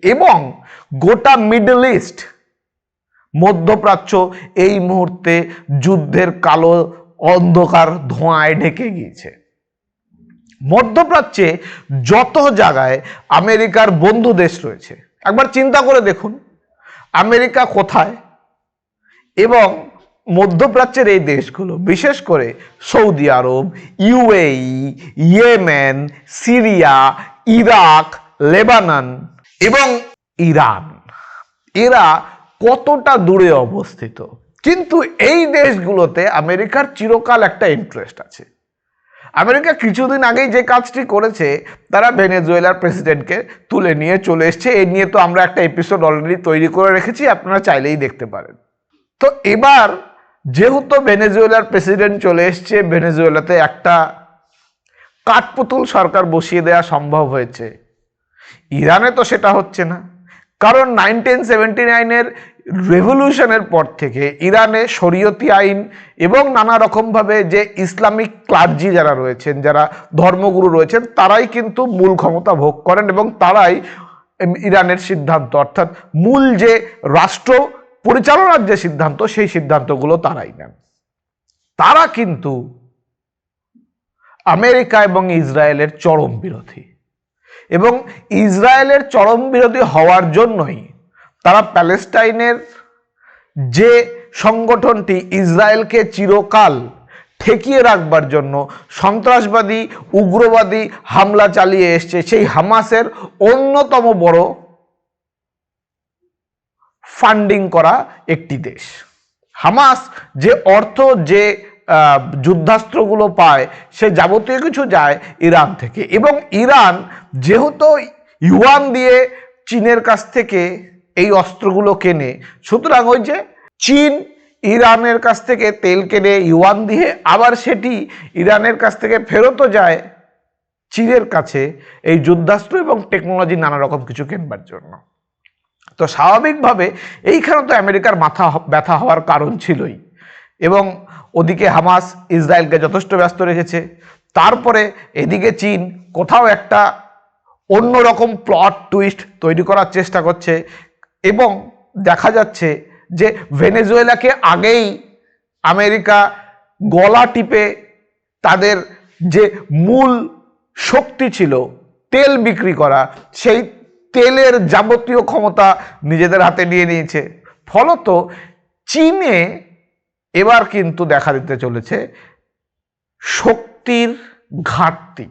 এবং গোটা middle east, মধ্যপ্রাচ্য এই মুহূর্তে যুদ্ধের কালো অন্ধকার ধোঁয়ায় ঢেকে গিয়েছে। মধ্যপ্রাচ্যে যত জায়গায় আমেরিকার বন্ধু দেশ রয়েছে, একবার চিন্তা করে দেখুন আমেরিকা কোথায়, এবং মধ্যপ্রাচ্যের এই দেশগুলো, বিশেষ করে Saudi Arab, UAE, Yemen, Syria, Iraq, Lebanon এবং ইরান, এরা কতটা দূরে অবস্থিত। কিন্তু এই দেশগুলোতে আমেরিকার চিরকাল একটা ইন্টারেস্ট আছে। আমেরিকা কিছুদিন আগেই যে কাজটি করেছে, তারা ভেনেজুয়েলার প্রেসিডেন্টকে তুলে নিয়ে চলে এসছে। এই নিয়ে তো আমরা একটা এপিসোড অলরেডি তৈরি করে রেখেছি, আপনারা চাইলেই দেখতে পারেন। তো এবার যেহেতু ভেনেজুয়েলার প্রেসিডেন্ট চলে এসছে, ভেনেজুয়েলাতে একটা কাঠপুতুল সরকার বসিয়ে দেওয়া সম্ভব হয়েছে। ইরানে তো সেটা হচ্ছে না, কারণ 1979-এর রেভলিউশনের পর থেকে ইরানে শরীয়তি আইন এবং নানা রকমভাবে যে ইসলামিক ক্লার্জি যারা রয়েছেন, যারা ধর্মগুরু রয়েছেন, তারাই কিন্তু মূল ক্ষমতা ভোগ করেন এবং তারাই ইরানের সিদ্ধান্ত, অর্থাৎ মূল যে রাষ্ট্র পরিচালনার যে সিদ্ধান্ত, সেই সিদ্ধান্তগুলো তারাই নেন। তারা কিন্তু আমেরিকা এবং ইসরায়েলের চরম বিরোধী, এবং ইসরায়েলের চরম বিরোধী হওয়ার জন্যই তারা প্যালেস্টাইনের যে সংগঠনটি ইসরায়েলকে চিরকাল ঠেকিয়ে রাখবার জন্য সন্ত্রাসবাদী উগ্রবাদী হামলা চালিয়ে এসছে, সেই হামাসের অন্যতম বড় ফান্ডিং করা একটি দেশ। হামাস যে অর্থ, যে যুদ্ধাস্ত্রগুলো পায়, সে যাবতীয় কিছু যায় ইরান থেকে, এবং ইরান যেহেতু ইউয়ান দিয়ে চীনের কাছ থেকে এই অস্ত্রগুলো কেনে, সুতরাং ওই যে চীন ইরানের কাছ থেকে তেল কেনে ইউয়ান দিয়ে, আবার সেটি ইরানের কাছ থেকে ফেরতও যায় চীনের কাছে এই যুদ্ধাস্ত্র এবং টেকনোলজি নানা রকম কিছু কেনবার জন্য। তো স্বাভাবিকভাবে এইখানে তো আমেরিকার মাথা ব্যথা হওয়ার কারণ ছিলই, এবং ওদিকে হামাস ইসরায়েলকে যথেষ্ট ব্যস্ত রেখেছে। তারপরে এদিকে চীন কোথাও একটা অন্যরকম প্লট টুইস্ট তৈরি করার চেষ্টা করছে, এবং দেখা যাচ্ছে যে ভেনেজুয়েলাকে আগেই আমেরিকা গলা টিপে তাদের যে মূল শক্তি ছিল তেল বিক্রি করা, সেই তেলের যাবতীয় ক্ষমতা নিজেদের হাতে নিয়ে নিয়েছে। ফলত চীনে এবার কিন্তু দেখা দিতে চলেছে শক্তির ঘাটতি,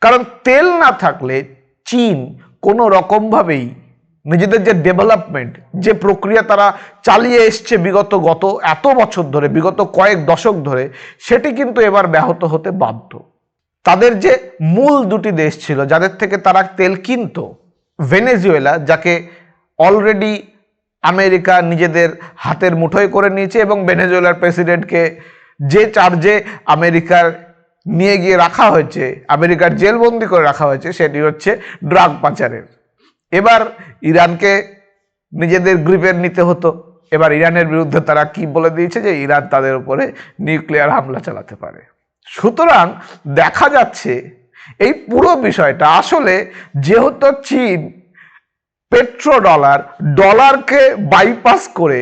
কারণ তেল না থাকলে চীন কোনো রকমভাবেই নিজেদের যে ডেভেলপমেন্ট, যে প্রক্রিয়া তারা চালিয়ে এসছে বিগত এত বছর ধরে, বিগত কয়েক দশক ধরে, সেটি কিন্তু এবার ব্যাহত হতে বাধ্য। তাদের যে মূল দুটি দেশ ছিল যাদের থেকে তারা তেল কিনত, ভেনেজুয়েলা, যাকে অলরেডি আমেরিকা নিজেদের হাতের মুঠোয় করে নিয়েছে, এবং ভেনেজুয়েলার প্রেসিডেন্টকে যে চার্জে আমেরিকার নিয়ে গিয়ে রাখা হয়েছে, আমেরিকার জেলবন্দি করে রাখা হয়েছে, সেটি হচ্ছে ড্রাগ পাচারের। এবার ইরানকে নিজেদের গ্রিপে নিতে হতো। এবার ইরানের বিরুদ্ধে তারা কি বলে দিয়েছে যে ইরান তাদের উপরে নিউক্লিয়ার হামলা চালাতে পারে। সুতরাং দেখা যাচ্ছে এই পুরো বিষয়টা আসলে, যেহেতু চীন ডলারকে বাইপাস করে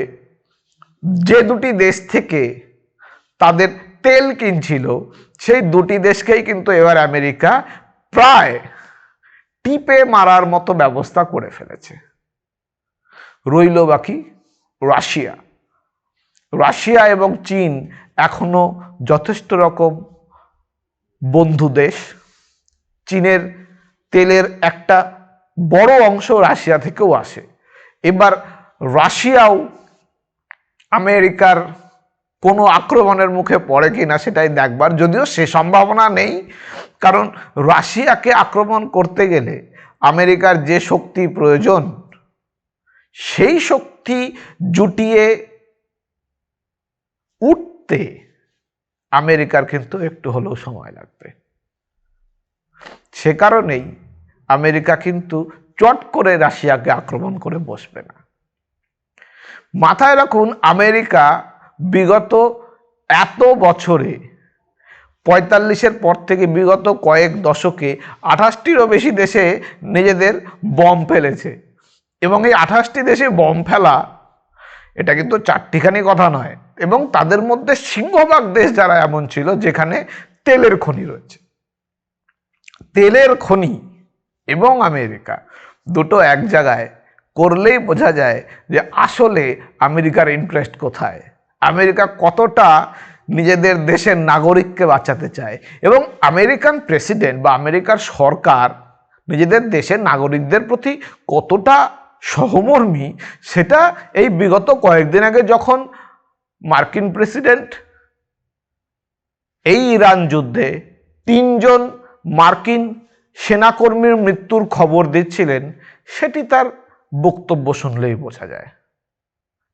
যে দুটি দেশ থেকে তাদের তেল কিনছিল, সেই দুটি দেশকেই কিন্তু এবার আমেরিকা প্রায় টিপে মারার মতো ব্যবস্থা করে ফেলেছে। রইল বাকি রাশিয়া এবং চীন এখনো যথেষ্ট রকম বন্ধু দেশ। চীনের তেলের একটা বড় অংশ রাশিয়া থেকেও আসে। এবার রাশিয়াও আমেরিকার কোনো আক্রমণের মুখে পড়ে কিনা সেটাই দেখবার, যদিও সে সম্ভাবনা নেই, কারণ রাশিয়াকে আক্রমণ করতে গেলে আমেরিকার যে শক্তি প্রয়োজন, সেই শক্তি জুটিয়ে উঠতে আমেরিকার কিন্তু একটু হলেও সময় লাগবে। সে কারণেই আমেরিকা কিন্তু চট করে রাশিয়াকে আক্রমণ করে বসবে না। মাথায় রাখুন, আমেরিকা বিগত এত বছরে 45-এর পর থেকে বিগত কয়েক দশকে 28টিরও বেশি দেশে নিজেদের বম ফেলেছে। এবং এই 28টি দেশে বম ফেলা এটা কিন্তু চারটিখানি কথা নয়। এবং তাদের মধ্যে সিংহভাগ দেশ যারা এমন ছিল যেখানে তেলের খনি রয়েছে। তেলের খনি এবং আমেরিকা দুটো এক জায়গায় করলেই বোঝা যায় যে আসলে আমেরিকার ইন্টারেস্ট কোথায়, আমেরিকা কতটা নিজেদের দেশের নাগরিককে বাঁচাতে চায় এবং আমেরিকান প্রেসিডেন্ট বা আমেরিকার সরকার নিজেদের দেশের নাগরিকদের প্রতি কতটা সহমর্মী সেটা এই বিগত কয়েকদিন আগে যখন মার্কিন প্রেসিডেন্ট এই ইরান যুদ্ধে 3 জন মার্কিন সেনাকর্মীর মৃত্যুর খবর দিচ্ছিলেন সেটি তার বক্তব্য শুনলেই বোঝা যায়।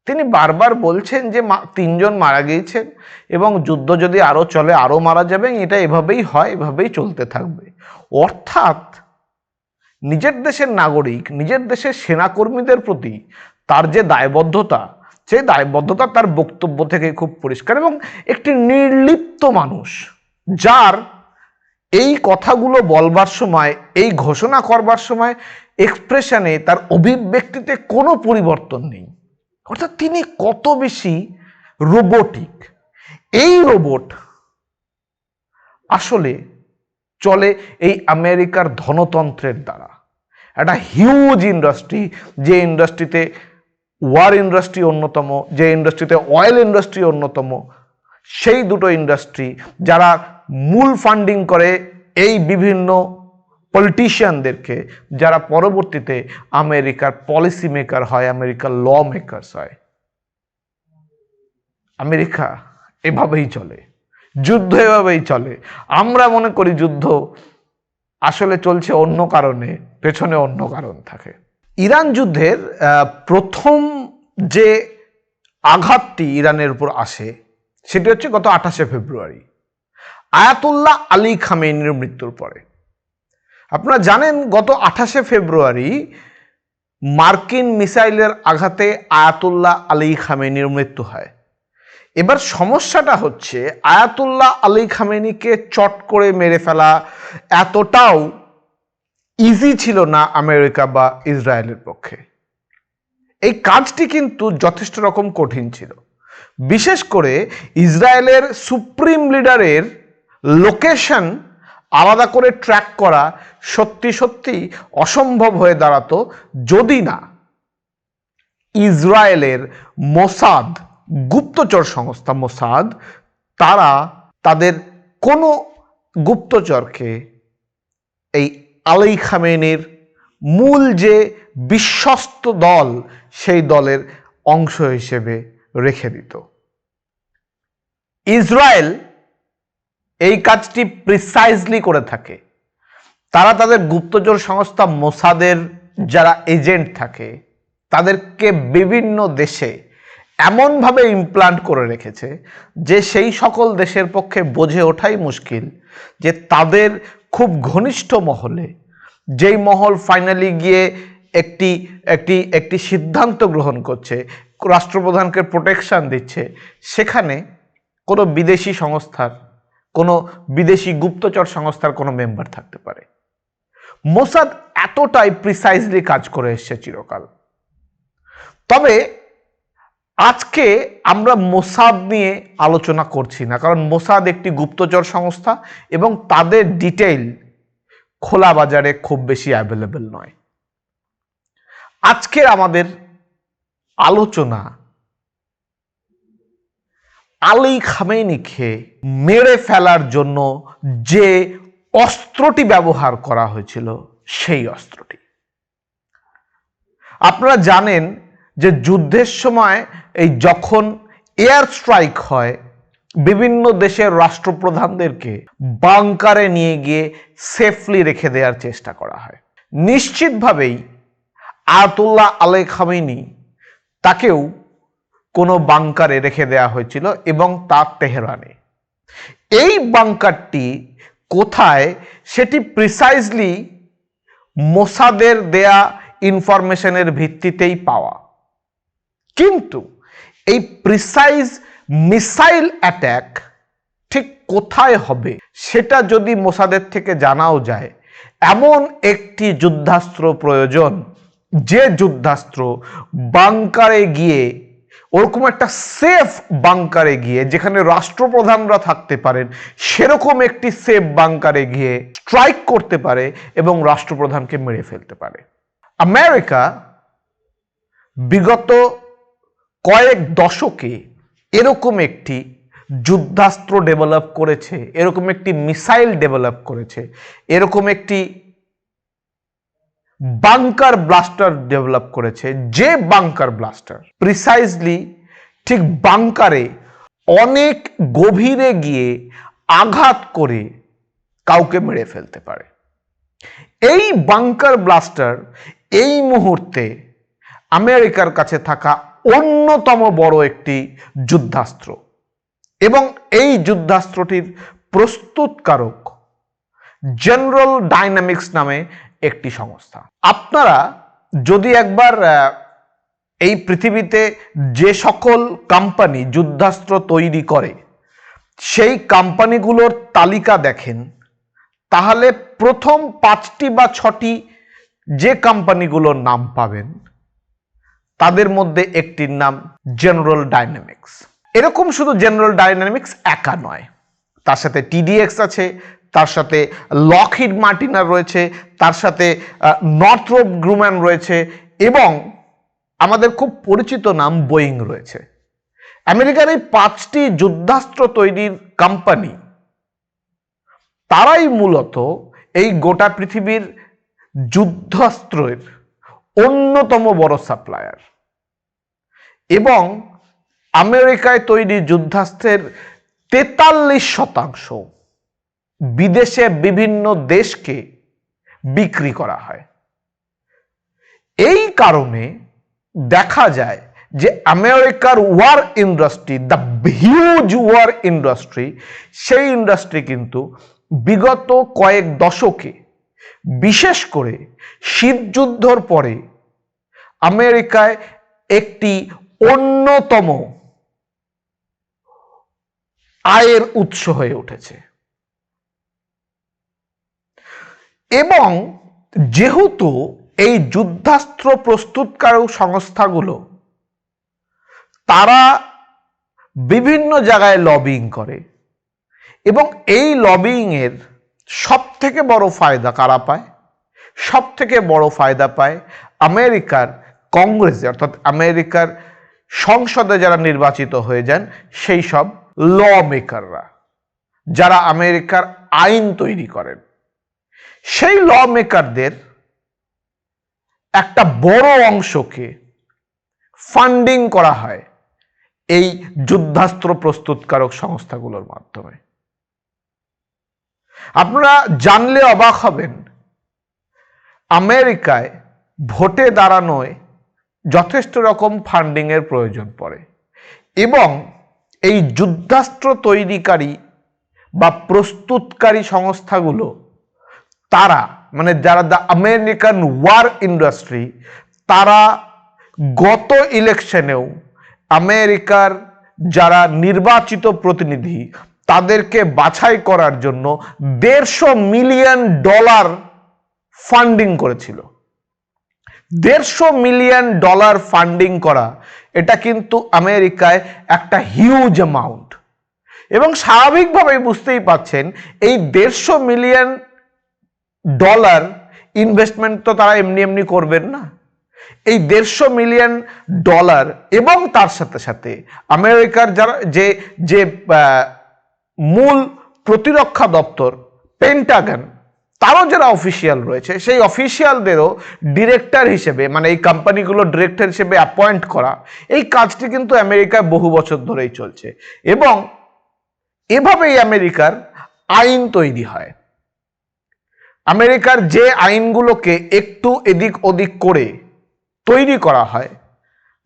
তিনি বারবার বলছেন যে 3 জন মারা গিয়েছেন এবং যুদ্ধ যদি আরো চলে আরো মারা যাবে, এটা এভাবেই হয়, এভাবেই চলতে থাকবে। অর্থাৎ নিজের দেশের নাগরিক, নিজের দেশের সেনাকর্মীদের প্রতি তার যে দায়বদ্ধতা, সেই দায়বদ্ধতা তার বক্তব্য থেকে খুব পরিষ্কার। এবং একটি নির্লিপ্ত মানুষ যার এই কথাগুলো বলবার সময়, এই ঘোষণা করবার সময় এক্সপ্রেশনে, তার অভিব্যক্তিতে কোনো পরিবর্তন নেই। অর্থাৎ তিনি কত বেশি রোবোটিক। এই রোবট আসলে চলে এই আমেরিকার ধনতন্ত্রের দ্বারা। একটা হিউজ ইন্ডাস্ট্রি, যে ইন্ডাস্ট্রিতে ওয়ার ইন্ডাস্ট্রি অন্যতম, যে ইন্ডাস্ট্রিতে অয়েল ইন্ডাস্ট্রি অন্যতম, সেই দুটো ইন্ডাস্ট্রি যারা মূল ফান্ডিং করে এই বিভিন্ন পলিটিশিয়ানদেরকে, যারা পরবর্তীতে আমেরিকার পলিসি মেকার হয়, আমেরিকার ল মেকার্স হয়। আমেরিকা এভাবেই চলে, যুদ্ধ এভাবেই চলে। আমরা মনে করি যুদ্ধ আসলে চলছে অন্য কারণে, পেছনে অন্য কারণ থাকে। ইরান যুদ্ধের প্রথম যে আঘাতটি ইরানের উপর আসে সেটি হচ্ছে গত 28শে ফেব্রুয়ারি আয়াতুল্লাহ আলী খামেনির মৃত্যুর পরে। আপনারা জানেন গত 28শে ফেব্রুয়ারি মার্কিন মিসাইলের আঘাতে আয়াতুল্লাহ আলী খামেনির মৃত্যু হয়। এবার সমস্যাটা হচ্ছে আয়াতুল্লাহ আলী খামেনিকে চট করে মেরে ফেলা এতটাও ইজি ছিল না আমেরিকা বা ইসরায়েলের পক্ষে। এই কাজটি কিন্তু যথেষ্ট রকম কঠিন ছিল। বিশেষ করে ইসরায়েলের সুপ্রিম লিডারের লোকেশন আলাদা করে ট্র্যাক করা সত্যি সত্যি অসম্ভব হয়ে দাঁড়াতো যদি না ইসরায়েলের মোসাদ, গুপ্তচর সংস্থা মোসাদ, তারা তাদের কোনো গুপ্তচরকে এই আলী খামেনির মূল যে বিশ্বস্ত দল সেই দলের অংশ হিসেবে রেখে দিত। ইসরায়েল এই কাজটি প্রিসাইজলি করে থাকে। তারা তাদের গুপ্তচর সংস্থা মোসাদের যারা এজেন্ট থাকে তাদেরকে বিভিন্ন দেশে এমনভাবে ইমপ্লান্ট করে রেখেছে যে সেই সকল দেশের পক্ষে বুঝে ওঠাই মুশকিল যে তাদের খুব ঘনিষ্ঠ মহলে, যেই মহল ফাইনালি গিয়ে একটি সিদ্ধান্ত গ্রহণ করছে, রাষ্ট্রপ্রধানকে প্রোটেকশন দিচ্ছে, সেখানে কোনো বিদেশি সংস্থার, কোনো বিদেশি গুপ্তচর সংস্থার কোনো মেম্বার থাকতে পারে। মোসাদ এতটাই প্রিসাইজলি কাজ করে এসছে চিরকাল। তবে আজকে আমরা মোসাদ নিয়ে আলোচনা করছি না, কারণ মোসাদ একটি গুপ্তচর সংস্থা এবং তাদের ডিটেইল খোলা বাজারে খুব বেশি অ্যাভেলেবল নয়। আজকের আমাদের আলোচনা আলী খামেনিকে মেরে ফেলার জন্য যে অস্ত্রটি ব্যবহার করা হয়েছিল সেই অস্ত্রটি। আপনারা জানেন যে যুদ্ধের সময় এই যখন এয়ার স্ট্রাইক হয় বিভিন্ন দেশের রাষ্ট্রপ্রধানদেরকে বাংকারে নিয়ে গিয়ে সেফলি রেখে দেওয়ার চেষ্টা করা হয়। নিশ্চিতভাবেই আয়াতুল্লাহ আলী খামেনি তাকেও কোনো বাংকারে রেখে দেওয়া হয়েছিল এবং তা তেহরানে। এই বাংকারটি কোথায় সেটি প্রিসাইজলি মোসাদের দেয়া ইনফরমেশনের ভিত্তিতেই পাওয়া, কিন্তু এই প্রিসাইজ মিসাইল অ্যাটাক ঠিক কোথায় হবে সেটা যদি মোসাদের থেকে জানাও যায়, এমন একটি যুদ্ধাস্ত্র প্রয়োজন যে যুদ্ধাস্ত্র বাংকারে গিয়ে, ওরকম একটা সেফ বাংকারে গিয়ে যেখানে রাষ্ট্রপ্রধানরা থাকতে পারেন সেরকম একটি সেফ বাংকারে গিয়ে স্ট্রাইক করতে পারে এবং রাষ্ট্রপ্রধানকে মেরে ফেলতে পারে। আমেরিকা বিগত কয়েক দশকে এরকম একটি যুদ্ধাস্ত্র ডেভেলপ করেছে, এরকম একটি মিসাইল ডেভেলপ করেছে, এরকম একটি বাংকার ব্লাস্টার ডেভেলপ করেছে, যে বাংকার ব্লাস্টার প্রিসাইজলি ঠিক বাংকারে অনেক গভীরে গিয়ে আঘাত করে কাউকে মেরে ফেলতে পারে। এই বাংকার ব্লাস্টার এই মুহূর্তে আমেরিকার কাছে থাকা অন্যতম বড় একটি যুদ্ধাস্ত্র, এবং এই যুদ্ধাস্ত্রটির প্রস্তুতকারক জেনারেল ডাইনামিক্স নামে একটি সংস্থা। আপনারা যদি একবার এই পৃথিবীতে যে সকল কোম্পানি যুদ্ধাস্ত্র তৈরি করে সেই কোম্পানিগুলোর তালিকা দেখেন, তাহলে প্রথম 5টি বা 6টি যে কোম্পানিগুলোর নাম পাবেন তাদের মধ্যে একটির নাম জেনারেল ডাইনামিক্স। এরকম শুধু জেনারেল ডাইনামিক্স একা নয়, তার সাথে টিডিএক্স আছে, তার সাথে লকহিড মার্টিনার রয়েছে, তার সাথে নর্থরপ গ্রুম্যান রয়েছে, এবং আমাদের খুব পরিচিত নাম বোয়িং রয়েছে। আমেরিকার এই 5টি যুদ্ধাস্ত্র তৈরির কোম্পানি, তারাই মূলত এই গোটা পৃথিবীর যুদ্ধাস্ত্রের অন্যতম বড় সাপ্লায়ার, এবং আমেরিকায় তৈরি যুদ্ধাস্ত্রের 43% বিদেশে বিভিন্ন দেশকে বিক্রি করা হয়। এই কারণে দেখা যায় যে আমেরিকার war industry, the huge war industry, সেই ইন্ডাস্ট্রি কিন্তু বিগত কয়েক দশকে, বিশেষ করে শীতযুদ্ধর পরে আমেরিকায় একটি অন্যতম আয়ের উৎস হয়ে উঠেছে। এবং যেহেতু এই যুদ্ধাস্ত্র প্রস্তুতকারক সংস্থাগুলো তারা বিভিন্ন জায়গায় লবিং করে, এবং এই লবিং এর সব থেকে বড় ফায়দা কারা পায়? সব থেকে বড় ফায়দা পায় আমেরিকার কংগ্রেসে, অর্থাৎ আমেরিকার সংসদে যারা নির্বাচিত হয়ে যান সেই সব ল মেকাররা, যারা আমেরিকার আইন তৈরি করেন। সেই ল মেকারদের একটা বড় অংশকে ফান্ডিং করা হয় এই যুদ্ধাস্ত্র প্রস্তুতকারক সংস্থাগুলোর মাধ্যমে। আপনারা জানলে অবাক হবেন, আমেরিকায় ভোটে দাঁড়ানোয় যথেষ্ট রকম ফান্ডিং এর প্রয়োজন পড়ে, এবং এই যুদ্ধাস্ত্র তৈরিকারী বা প্রস্তুতকারী সংস্থাগুলো, তারা মানে যারা দ্য আমেরিকান ওয়ার ইন্ডাস্ট্রি, তারা গত ইলেকশনেও আমেরিকার যারা নির্বাচিত প্রতিনিধি তাদেরকে বাছাই করার জন্য $150 মিলিয়ন ফান্ডিং করেছিল। $150 মিলিয়ন ফান্ডিং করা, এটা কিন্তু আমেরিকায় একটা হিউজ অ্যামাউন্ট, এবং স্বাভাবিকভাবেই বুঝতেই পাচ্ছেন এই $150 মিলিয়ন ইনভেস্টমেন্ট তো তারা এমনি এমনি করবেন না। এই $150 মিলিয়ন এবং তার সাথে সাথে আমেরিকার যারা যে মূল প্রতিরক্ষা দপ্তর পেন্টাগন, তারও যারা অফিসিয়াল রয়েছে সেই অফিসিয়ালদেরও ডিরেক্টর হিসেবে, মানে এই কোম্পানিগুলো ডিরেক্টর হিসেবে অ্যাপয়েন্ট করা, এই কাজটি কিন্তু আমেরিকায় বহু বছর ধরেই চলছে, এবং এভাবেই আমেরিকার আইন তৈরি হয়। আমেরিকার যে আইনগুলোকে একটু এদিক ওদিক করে তৈরি করা হয়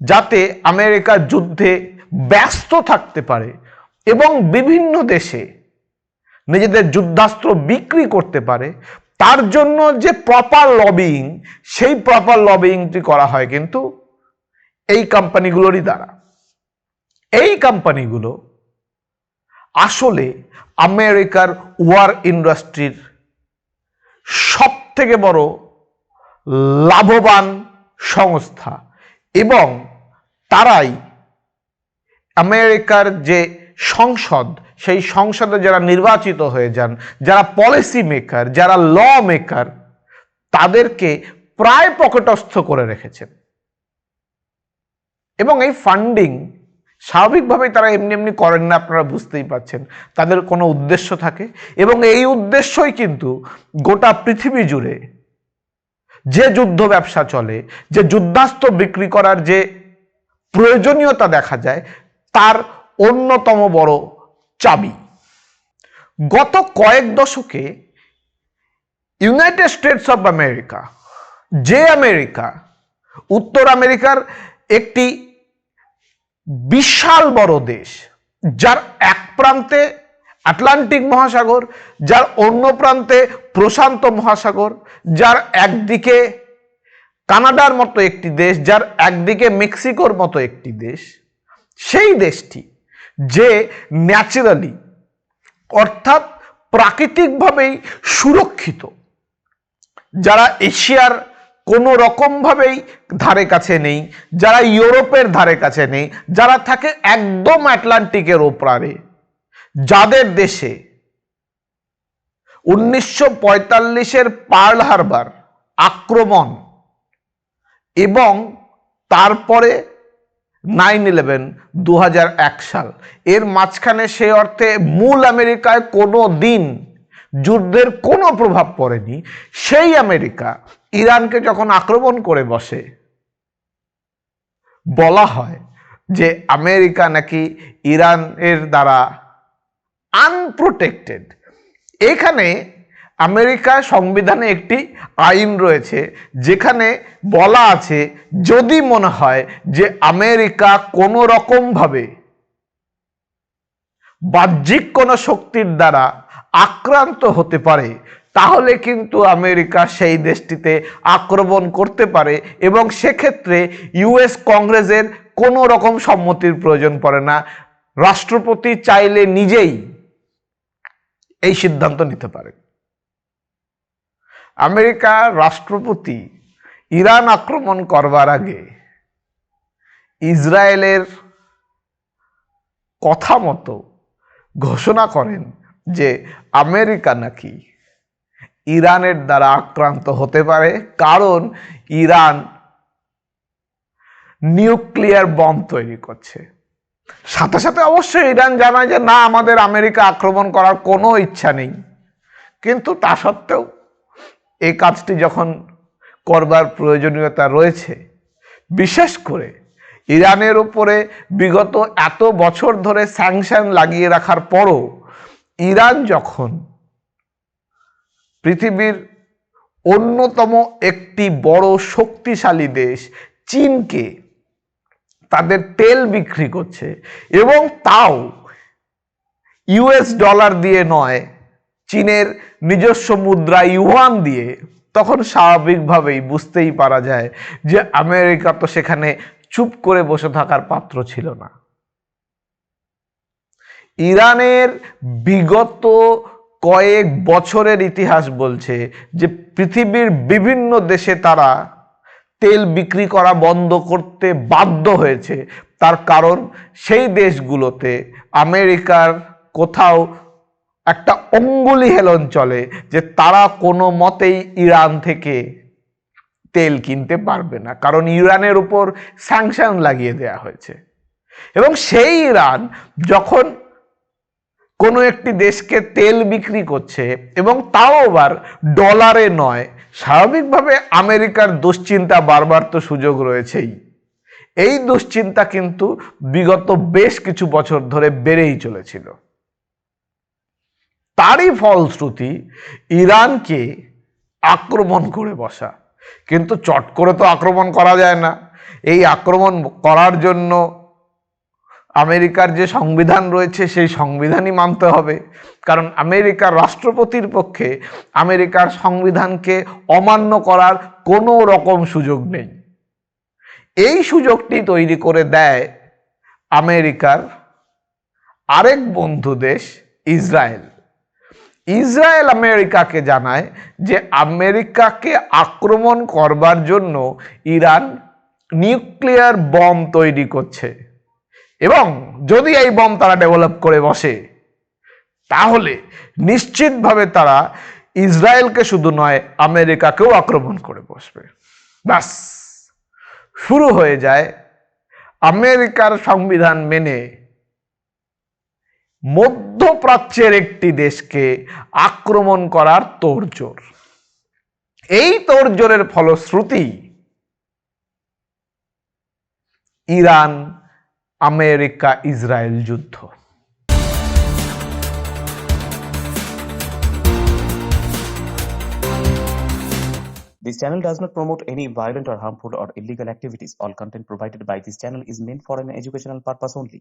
যাতে আমেরিকা যুদ্ধে ব্যস্ত থাকতে পারে এবং বিভিন্ন দেশে নিজেদের যুদ্ধাস্ত্র বিক্রি করতে পারে, তার জন্য যে প্রপার লবিং, সেই প্রপার লবিংটি করা হয় কিন্তু এই কোম্পানিগুলোরই দ্বারা। এই কোম্পানিগুলো আসলে আমেরিকার ওয়ার ইন্ডাস্ট্রির সব থেকে বড় লাভবান সংস্থা, এবং তারাই আমেরিকার যে সংসদ, সেই সংসদে যারা নির্বাচিত হয়ে যান, যারা পলিসি মেকার, যারা ল মেকার, তাদেরকে প্রায় পকেটস্থ করে রেখেছেন। এবং এই ফান্ডিং স্বাভাবিকভাবেই তারা এমনি এমনি করেন না, আপনারা বুঝতেই পারছেন। তাদের কোনো উদ্দেশ্য থাকে, এবং এই উদ্দেশ্যই কিন্তু গোটা পৃথিবী জুড়ে যে যুদ্ধ ব্যবসা চলে, যে যুদ্ধাস্ত্র বিক্রি করার যে প্রয়োজনীয়তা দেখা যায়, তার অন্যতম বড় চাবি। গত কয়েক দশকে ইউনাইটেড স্টেটস অফ আমেরিকা, যে আমেরিকা উত্তর আমেরিকার একটি বিশাল বড় দেশ, যার এক প্রান্তে আটলান্টিক মহাসাগর, যার অন্য প্রান্তে প্রশান্ত মহাসাগর, যার একদিকে কানাডার মতো একটি দেশ, যার একদিকে মেক্সিকোর মতো একটি দেশ, সেই দেশটি যে ন্যাচারালি অর্থাৎ প্রাকৃতিকভাবেই সুরক্ষিত, যারা এশিয়ার কোনো রকমভাবেই ধারে কাছে নেই, যারা ইউরোপের ধারে কাছে নেই, যারা থাকে একদম আটলান্টিকের ওপারে, যাদের দেশে 1945-এর পার্ল হারবার আক্রমণ এবং তারপরে 9/11 2001 সাল, এর মাঝখানে সে অর্থে মূল আমেরিকায় কোনো দিন যুদ্ধের কোনো প্রভাব পড়েনি। সেই আমেরিকা ইরানকে যখন আক্রমণ করে বসে, বলা হয় যে আমেরিকা নাকি ইরানের দ্বারা আনপ্রোটেক্টেড। এখানে আমেরিকা সংবিধানে একটি আইন রয়েছে যেখানে বলা আছে, যদি মনে হয় যে আমেরিকা কোনো রকমভাবে বাহ্যিক কোনো শক্তির দ্বারা আক্রান্ত হতে পারে, তাহলে কিন্তু আমেরিকা সেই দেশটিতে আক্রমণ করতে পারে, এবং সেক্ষেত্রে ইউএস কংগ্রেসের কোনো রকম সম্মতির প্রয়োজন পড়ে না। রাষ্ট্রপতি চাইলে নিজেই এই সিদ্ধান্ত নিতে পারে। আমেরিকার রাষ্ট্রপতি ইরান আক্রমণ করবার আগে ইসরায়েলের কথা মতো ঘোষণা করেন যে আমেরিকা নাকি ইরানের দ্বারা আক্রান্ত হতে পারে, কারণ ইরান নিউক্লিয়ার বম তৈরি করছে। সাথে সাথে অবশ্যই ইরান জানায় যে না, আমাদের আমেরিকা আক্রমণ করার কোনো ইচ্ছা নেই। কিন্তু তা সত্ত্বেও এই কাজটি যখন করবার প্রয়োজনীয়তা রয়েছে, বিশেষ করে ইরানের উপরে বিগত এত বছর ধরে স্যাংশন লাগিয়ে রাখার পরও ইরান যখন পৃথিবীর অন্যতম একটি বড় শক্তিশালী দেশ চীনকে তাদের তেল বিক্রি করছে, এবং তাও ইউএস ডলার দিয়ে নয়, চীনের নিজস্ব মুদ্রা ইউয়ান দিয়ে, তখন স্বাভাবিকভাবেই বুঝতেই পারা যায় যে আমেরিকা তো সেখানে চুপ করে বসে থাকার পাত্র ছিল না। ইরানের বিগত কয়েক বছরের ইতিহাস বলছে যে পৃথিবীর বিভিন্ন দেশে তারা তেল বিক্রি করা বন্ধ করতে বাধ্য হয়েছে। তার কারণ সেই দেশগুলোতে আমেরিকার কোথাও একটা অঙ্গুলি হেলন চলে যে তারা কোনো মতেই ইরান থেকে তেল কিনতে পারবে না, কারণ ইরানের উপর স্যাংশন লাগিয়ে দেয়া হয়েছে। এবং সেই ইরান যখন কোনো একটি দেশকে তেল বিক্রি করছে, এবং তাও আবার ডলারে নয়, স্বাভাবিকভাবে আমেরিকার দুশ্চিন্তা বারবার তো সুযোগ রয়েছেই। এই দুশ্চিন্তা কিন্তু বিগত বেশ কিছু বছর ধরে বেড়েই চলেছিল। তারই ফলশ্রুতি ইরানকে আক্রমণ করে বসা। কিন্তু চট করে তো আক্রমণ করা যায় না। এই আক্রমণ করার জন্য আমেরিকার যে সংবিধান রয়েছে সেই সংবিধানই মানতে হবে, কারণ আমেরিকার রাষ্ট্রপতির পক্ষে আমেরিকার সংবিধানকে অমান্য করার কোনো রকম সুযোগ নেই। এই সুযোগটি তৈরি করে দেয় আমেরিকার আরেক বন্ধু দেশ ইসরায়েল। ইসরায়েল আমেরিকাকে জানায় যে আমেরিকাকে আক্রমণ করবার জন্য ইরান নিউক্লিয়ার বম তৈরি করছে এবং যদি এই বম তারা ডেভেলপ করে বসে তাহলে নিশ্চিতভাবে তারা ইসরায়েলকে শুধু নয় আমেরিকাকেও আক্রমণ করে বসবে। ব্যাস শুরু হয়ে যায় আমেরিকার সংবিধান মেনে মধ্যপ্রাচ্যের একটি দেশকে আক্রমণ করার তোড়জোড়। এই তোড়জোড়ের ফলশ্রুতি ইরান আমেরিকা ইসরায়েল যুদ্ধ। This channel does not promote any violent or harmful or illegal activities. All content provided by this channel is meant for an educational purpose only.